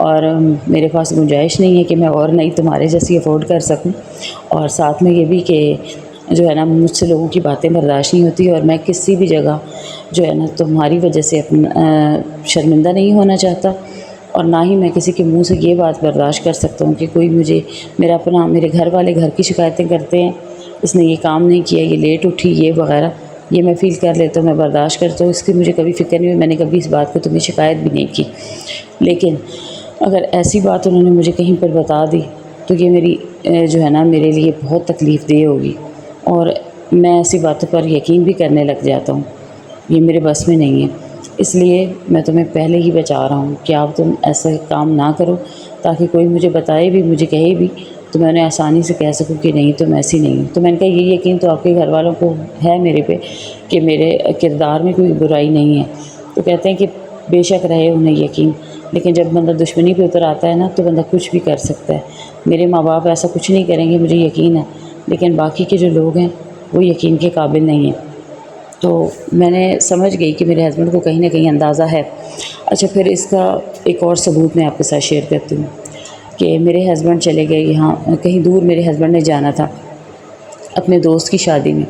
اور میرے پاس گنجائش نہیں ہے کہ میں اور نئی تمہارے جیسی افورڈ کر سکوں، اور ساتھ میں یہ بھی کہ جو ہے نا مجھ سے لوگوں کی باتیں برداشت نہیں ہوتی، اور میں کسی بھی جگہ جو ہے نا تمہاری وجہ سے شرمندہ نہیں ہونا چاہتا، اور نہ ہی میں کسی کے منہ سے یہ بات برداشت کر سکتا ہوں کہ کوئی مجھے میرے گھر والے گھر کی شکایتیں کرتے ہیں، اس نے یہ کام نہیں کیا، یہ لیٹ اٹھی، یہ وغیرہ، یہ میں فیل کر لیتا ہوں، میں برداشت کرتا ہوں، اس کی مجھے کبھی فکر نہیں ہوئی، میں نے کبھی اس بات کو تمہیں شکایت بھی نہیں کی۔ لیکن اگر ایسی بات انہوں نے مجھے کہیں پر بتا دی تو یہ میری جو ہے نا میرے لیے بہت تکلیف دہ ہوگی، اور میں ایسی باتوں پر یقین بھی کرنے لگ جاتا ہوں، یہ میرے بس میں نہیں ہے۔ اس لیے میں تمہیں پہلے ہی بچا رہا ہوں کہ آپ تم ایسا کام نہ کرو، تاکہ کوئی مجھے بتائے بھی، مجھے کہے بھی، تو میں انہیں آسانی سے کہہ سکوں کہ نہیں تم ایسی نہیں ہو۔ تو میں نے کہا یہ یقین تو آپ کے گھر والوں کو ہے میرے پہ کہ میرے کردار میں کوئی برائی نہیں ہے۔ تو کہتے ہیں کہ بے شک رہے انہیں یقین، لیکن جب بندہ دشمنی پہ اتر آتا ہے نا تو بندہ کچھ بھی کر سکتا ہے۔ میرے ماں باپ ایسا کچھ نہیں کریں گے مجھے یقین ہے، لیکن باقی کے جو لوگ ہیں وہ یقین کے قابل نہیں ہیں۔ تو میں نے سمجھ گئی کہ میرے ہسبینڈ کو کہیں نہ کہیں اندازہ ہے۔ اچھا، پھر اس کا ایک اور ثبوت میں آپ کے ساتھ شیئر کرتی ہوں کہ میرے ہسبینڈ چلے گئے یہاں کہیں دور، میرے ہسبینڈ نے جانا تھا اپنے دوست کی شادی میں،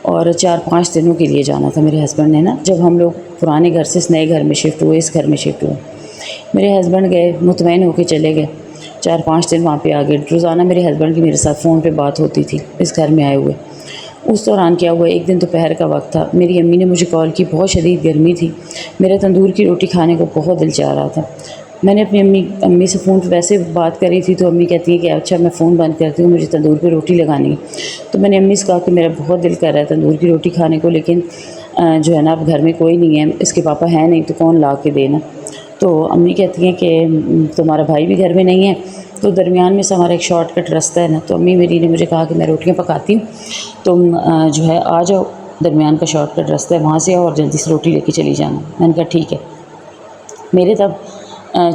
اور 4-5 دنوں کے لیے جانا تھا میرے ہسبینڈ نے نا، جب ہم لوگ پرانے گھر سے اس نئے گھر میں شفٹ ہوئے، اس گھر میں شفٹ ہوئے، میرے ہسبینڈ گئے، مطمئن ہو کے چلے گئے، 4-5 دن وہاں پہ آ گئے۔ روزانہ میرے ہسبینڈ کی میرے ساتھ فون پہ بات ہوتی تھی اس گھر میں آئے ہوئے۔ اس دوران کیا ہوا، ایک دن دوپہر کا وقت تھا، میری امی نے مجھے کال کی، بہت شدید گرمی تھی، میرا تندور کی روٹی کھانے کو بہت دل چاہ رہا تھا۔ میں نے اپنی امی سے فون پہ ویسے بات کری تھی، تو امی کہتی ہیں کہ اچھا میں فون بند کرتی ہوں، مجھے تندور پہ روٹی لگانی ہے۔ تو میں نے امی سے کہا کہ میرا بہت دل کر رہا ہے تندور کی روٹی کھانے کو، لیکن جو ہے نا اب گھر میں کوئی نہیں ہے، اس کے پاپا ہیں نہیں تو کون لا کے دینا۔ تو امی کہتی ہیں کہ تمہارا بھائی بھی گھر میں نہیں ہے، تو درمیان میں سے ہمارا ایک شارٹ کٹ راستہ ہے نا، تو امی میری نے مجھے کہا کہ میں روٹیاں پکاتی ہوں، تم جو ہے آ جاؤ، درمیان کا شارٹ کٹ راستہ ہے وہاں سے آؤ اور جلدی سے روٹی لے کے چلی جانا۔ میں نے کہا ٹھیک ہے۔ میرے تب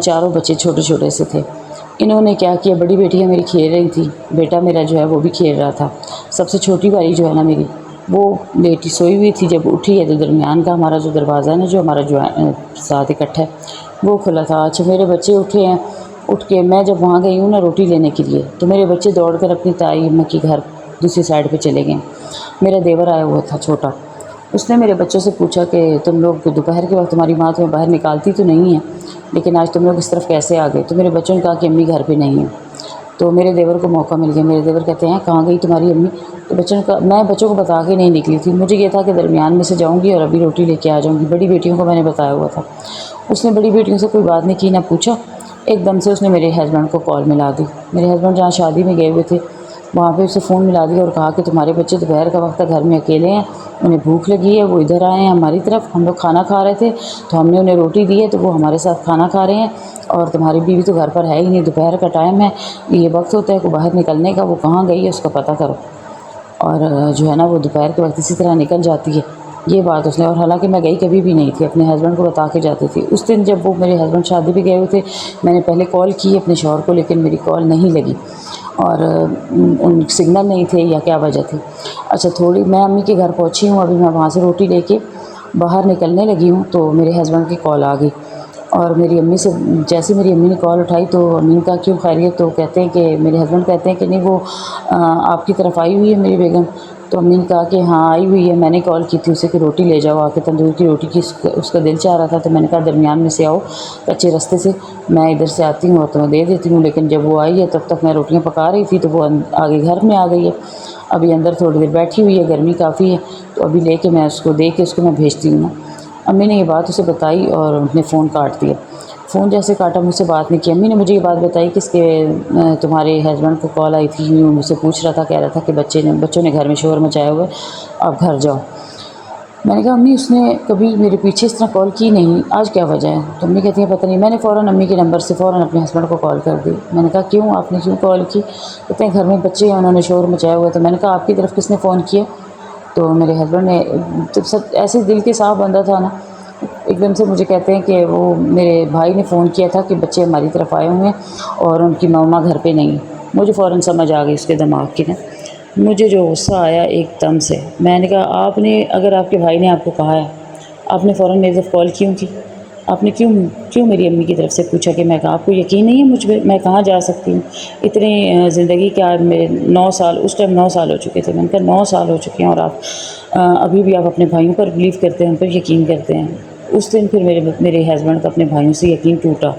4 بچے چھوٹے چھوٹے سے تھے۔ انہوں نے کیا کیا، بڑی بیٹیاں میری کھیل رہی تھی، بیٹا میرا جو ہے وہ بھی کھیل رہا تھا، سب سے چھوٹی والی جو ہے نا میری، وہ بیٹی سوئی ہوئی تھی، جب اٹھی ہے تو درمیان کا ہمارا جو دروازہ ہے نا، جو ہمارا ساتھ اکٹھا ہے وہ کھلا تھا۔ اچھا، میرے بچے اٹھے ہیں، اٹھ کے میں جب وہاں گئی ہوں نا روٹی لینے کے لیے، تو میرے بچے دوڑ کر اپنی تائی اماں کے گھر دوسری سائڈ پہ چلے گئے۔ میرا دیور آیا ہوا تھا چھوٹا، اس نے میرے بچوں سے پوچھا کہ تم لوگ دوپہر کے وقت تمہاری ماں تمہیں باہر نکالتی تو نہیں ہے، لیکن آج تم لوگ اس طرف کیسے آ گئے؟ تو میرے بچوں نے کہا کہ امی گھر پہ نہیں ہیں۔ تو میرے دیور کو موقع مل گیا، میرے دیور کہتے ہیں کہاں گئی تمہاری امی؟ تو بچوں نے کہا، میں بچوں کو بتا کے نہیں نکلی تھی، مجھے یہ تھا کہ درمیان میں سے جاؤں گی اور ابھی روٹی لے کے آ جاؤں گی، بڑی بیٹیوں کو میں نے بتایا ہوا تھا۔ اس نے بڑی بیٹیوں سے کوئی بات نہیں کی، نہ پوچھا، ایک دم سے اس نے میرے ہسبینڈ کو کال ملا دی۔ میرے ہسبینڈ جہاں شادی میں گئے ہوئے تھے وہاں پہ اسے فون ملا دیا اور کہا کہ تمہارے بچے دوپہر کا وقت گھر میں اکیلے ہیں، انہیں بھوک لگی ہے، وہ ادھر آئے ہیں ہماری طرف، ہم لوگ کھانا کھا رہے تھے تو ہم نے انہیں روٹی دی ہے تو وہ ہمارے ساتھ کھانا کھا رہے ہیں، اور تمہاری بیوی تو گھر پر ہے ہی نہیں، دوپہر کا ٹائم ہے، یہ وقت ہوتا ہے کہ باہر نکلنے کا، وہ کہاں گئی ہے اس کا پتہ کرو۔ اور جو ہے نا وہ دوپہر کے وقت اسی طرح نکل جاتی ہے، یہ بات اس نے، اور حالانکہ میں گئی کبھی بھی نہیں تھی، اپنے ہسبینڈ کو بتا کے جاتی تھی۔ اس دن جب وہ میرے ہسبینڈ شادی پہ گئے ہوئے تھے، میں نے پہلے کال کی اپنے شوہر کو، لیکن میری کال نہیں لگی، اور ان سگنل نہیں تھے یا کیا وجہ تھی۔ اچھا، تھوڑی میں امی کے گھر پہنچی ہوں، ابھی میں وہاں سے روٹی لے کے باہر نکلنے لگی ہوں تو میرے ہسبینڈ کی کال آ گئی، اور میری امی سے جیسے میری امی نے کال اٹھائی تو امی نے کہا کیوں خیریت؟ تو کہتے ہیں کہ میرے ہسبینڈ کہتے ہیں کہ نہیں وہ آپ کی طرف آئی ہوئی ہے میری بیگم۔ تو امی نے کہا کہ ہاں آئی ہوئی ہے، میں نے کال کی تھی اسے کہ روٹی لے جاؤ آ کے، تندور کی روٹی کی اس کا دل چاہ رہا تھا، تو میں نے کہا درمیان میں سے آؤ کچے راستے سے، میں ادھر سے آتی ہوں اور تمہیں دے دیتی ہوں، لیکن جب وہ آئی ہے تب تک میں روٹیاں پکا رہی تھی تو وہ آگے گھر میں آ گئی ہے، ابھی اندر تھوڑی دیر بیٹھی ہوئی ہے، گرمی کافی ہے، تو ابھی لے کے میں اس کو دے کے اس کو میں بھیجتی ہوں نا۔ امی نے یہ بات اسے بتائی اور اس نے فون کاٹ دیا۔ فون جیسے کاٹا، مجھ سے بات نہیں کی۔ امی نے مجھے یہ بات بتائی کہ اس کے تمہارے ہسبینڈ کو کال آئی تھی، یوں مجھ سے پوچھ رہا تھا، کہہ رہا تھا کہ بچوں نے گھر میں شور مچایا ہوا ہے، آپ گھر جاؤ۔ میں نے کہا امی اس نے کبھی میرے پیچھے اس طرح کال کی نہیں، آج کیا وجہ ہے؟ تو امی کہتی ہیں پتہ نہیں۔ میں نے فوراً امی کے نمبر سے فوراً اپنے ہسبینڈ کو کال کر دی۔ میں نے کہا کیوں، آپ نے کیوں کال کی؟ کہتے ہیں گھر میں بچے ہیں، انہوں نے شور مچایا ہوا ہے۔ تو میں نے کہا آپ کی طرف کس نے فون کیا؟ تو میرے ہسبینڈ نے ایسے دل کے صاف بندہ تھا نا، ایک دم سے مجھے کہتے ہیں کہ وہ میرے بھائی نے فون کیا تھا کہ بچے ہماری طرف آئے ہوئے ہیں اور ان کی ماما گھر پہ نہیں۔ مجھے فوراً سمجھ آ گئی اس کے دماغ کی نا، مجھے جو غصہ آیا ایک دم سے، میں نے کہا آپ نے، اگر آپ کے بھائی نے آپ کو کہا ہے، آپ نے فوراً میری طرف کال کیوں کی؟ آپ نے کیوں میری امی کی طرف سے پوچھا کہ میں آپ کو یقین نہیں ہے مجھ پہ، میں کہاں جا سکتی ہوں؟ اتنی زندگی کے آج میرے 9 سال، اس ٹائم 9 سال ہو چکے تھے، میں نے کہا 9 سال ہو چکے ہیں اور آپ ابھی بھی آپ اپنے بھائیوں پر بلیو کرتے ہیں، ان پر یقین کرتے ہیں۔ اس دن پھر میرے ہسبینڈ کا اپنے بھائیوں سے یقین ٹوٹا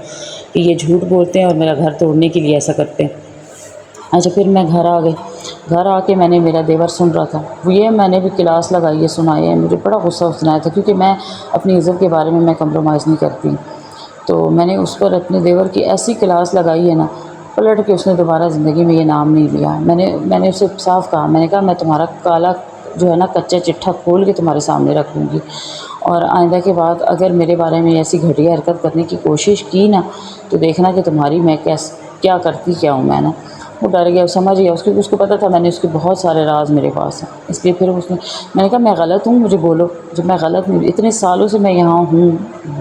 کہ یہ جھوٹ بولتے ہیں اور میرا گھر توڑنے کے لیے ایسا کرتے ہیں۔ اچھا پھر میں گھر آ گئی، گھر آ کے میں نے، میرا دیور سن رہا تھا، یہ میں نے بھی کلاس لگائی ہے، سنائی ہے، مجھے بڑا غصہ سنایا تھا، کیونکہ میں اپنی عزت کے بارے میں کمپرومائز نہیں کرتی، تو میں نے اس پر اپنے دیور کی ایسی کلاس لگائی ہے نا، پلٹ کے اس نے دوبارہ زندگی میں یہ نام نہیں لیا۔ میں نے اسے صاف کہا، میں نے کہا میں تمہارا کالا جو ہے نا کچا چٹھا کھول کے تمہارے سامنے رکھ لوں گی، اور آئندہ کے بعد اگر میرے بارے میں ایسی گھٹیا حرکت کرنے کی کوشش کی نا تو دیکھنا کہ تمہاری میں کیا کرتی کیا ہوں میں نا۔ وہ ڈر گیا، سمجھ گیا، اس کو پتہ تھا میں نے اس کے بہت سارے راز میرے پاس ہیں، اس لیے پھر میں نے کہا میں غلط ہوں، مجھے بولو جب میں غلط ہوں، اتنے سالوں سے میں یہاں ہوں،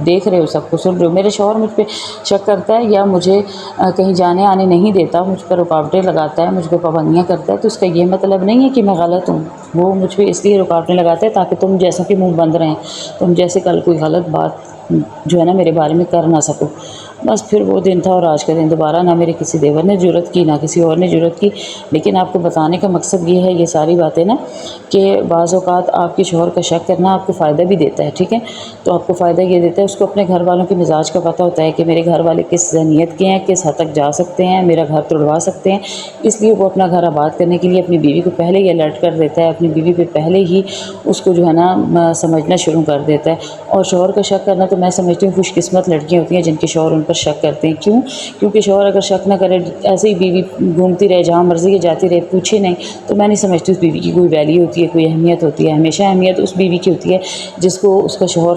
دیکھ رہے ہو، سب کو سن رہے ہو، میرے شوہر مجھ پہ شک کرتا ہے یا مجھے کہیں جانے آنے نہیں دیتا، مجھ پر رکاوٹیں لگاتا ہے، مجھ پہ پابندیاں کرتا ہے، تو اس کا یہ مطلب نہیں ہے کہ میں غلط ہوں، وہ مجھ پہ اس لیے رکاوٹیں لگاتا ہے تاکہ تم جیسا کہ منہ بند رہیں، تم جیسے کل کوئی غلط بات جو ہے نا میرے بارے میں کر نہ سکو۔ بس پھر وہ دن تھا اور آج کا دن دوبارہ نہ میرے کسی دیور نے جرأت کی نہ کسی اور نے جرأت کی، لیکن آپ کو بتانے کا مقصد یہ ہے، یہ ساری باتیں نا، کہ بعض اوقات آپ کے شوہر کا شک کرنا آپ کو فائدہ بھی دیتا ہے، ٹھیک ہے؟ تو آپ کو فائدہ یہ دیتا ہے، اس کو اپنے گھر والوں کے مزاج کا پتہ ہوتا ہے کہ میرے گھر والے کس ذہنیت کے ہیں، کس حد تک جا سکتے ہیں، میرا گھر توڑوا سکتے ہیں، اس لیے وہ اپنا گھر آباد کرنے کے لیے اپنی بیوی کو پہلے ہی الرٹ کر دیتا ہے، اپنی بیوی پہ پہلے ہی اس کو جو ہے نا سمجھنا شروع کر دیتا ہے۔ اور شوہر کا شک کرنا تو میں سمجھتی ہوں خوش قسمت لڑکیاں ہوتی ہیں جن کے شوہر ان پر شک کرتے ہیں، کیونکہ شوہر اگر شک نہ کرے، ایسے ہی بیوی گھومتی رہے جہاں مرضی کے جاتی رہے، پوچھے نہیں، تو میں نہیں سمجھتی اس بیوی کی کوئی ویلیو ہوتی ہے، کوئی اہمیت ہوتی ہے۔ ہمیشہ اہمیت اس بیوی کی ہوتی ہے جس کو اس کا شوہر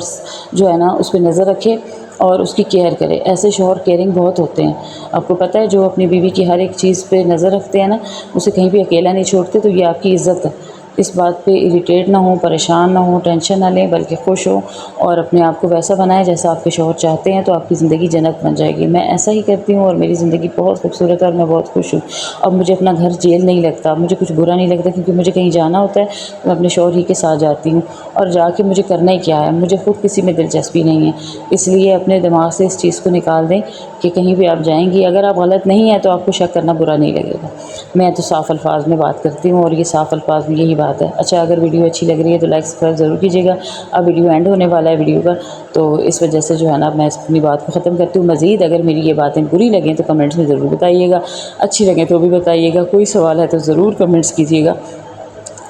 جو ہے نا اس پہ نظر رکھے اور اس کی کیئر کرے۔ ایسے شوہر کیئرنگ بہت ہوتے ہیں، آپ کو پتہ ہے، جو اپنی بیوی کی ہر ایک چیز پہ نظر رکھتے ہیں نا، اسے کہیں بھی اکیلا نہیں چھوڑتے، تو یہ آپ کی عزت ہے۔ اس بات پہ اریٹیٹ نہ ہوں، پریشان نہ ہوں، ٹینشن نہ لیں، بلکہ خوش ہوں اور اپنے آپ کو ویسا بنائیں جیسا آپ کے شوہر چاہتے ہیں، تو آپ کی زندگی جنت بن جائے گی۔ میں ایسا ہی کرتی ہوں اور میری زندگی بہت خوبصورت ہے اور میں بہت خوش ہوں۔ اب مجھے اپنا گھر جیل نہیں لگتا، مجھے کچھ برا نہیں لگتا، کیونکہ مجھے کہیں جانا ہوتا ہے تو میں اپنے شوہر ہی کے ساتھ جاتی ہوں، اور جا کے مجھے کرنا ہی کیا ہے، مجھے خود کسی میں دلچسپی نہیں ہے۔ اس لیے اپنے دماغ سے اس چیز کو نکال دیں کہ کہیں بھی آپ جائیں گی، اگر آپ غلط نہیں ہیں تو آپ کو شک کرنا برا نہیں لگے گا۔ میں تو صاف الفاظ میں بات کرتی ہوں اور یہ صاف الفاظ میں یہی بات ہے۔ اچھا، اگر ویڈیو اچھی لگ رہی ہے تو لائک سبسکرائب ضرور کیجیے گا۔ اب ویڈیو اینڈ ہونے والا ہے ویڈیو کا، تو اس وجہ سے جو ہے نا میں اپنی بات کو ختم کرتی ہوں۔ مزید اگر میری یہ باتیں بری لگیں تو کمنٹس میں ضرور بتائیے گا، اچھی لگیں تو بھی بتائیے گا، کوئی سوال ہے تو ضرور کمنٹس کیجیے گا۔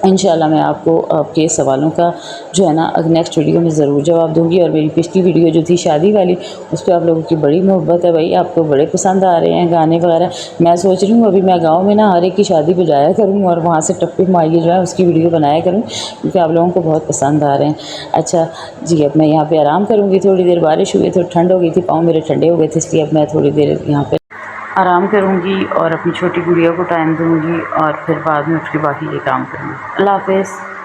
انشاءاللہ میں آپ کو آپ کے سوالوں کا جو ہے نا نیکسٹ ویڈیو میں ضرور جواب دوں گی۔ اور میری پچھلی ویڈیو جو تھی شادی والی، اس پہ آپ لوگوں کی بڑی محبت ہے بھائی، آپ کو بڑے پسند آ رہے ہیں گانے وغیرہ۔ میں سوچ رہی ہوں ابھی میں گاؤں میں نا ہر ایک کی شادی پہ جایا کروں اور وہاں سے ٹپے مائیے جو ہے اس کی ویڈیو بنایا کروں، کیونکہ آپ لوگوں کو بہت پسند آ رہے ہیں۔ اچھا جی، اب میں یہاں پہ آرام کروں گی، تھوڑی دیر بارش ہوئی، تھوڑی ٹھنڈ ہو گئی تھی، پاؤں میرے ٹھنڈے ہو گئے تھے، اس لیے اب میں تھوڑی دیر یہاں پہ آرام کروں گی اور اپنی چھوٹی گڑیا کو ٹائم دوں گی، اور پھر بعد میں اٹھ کے باقی یہ کام کروں گی۔ اللہ حافظ۔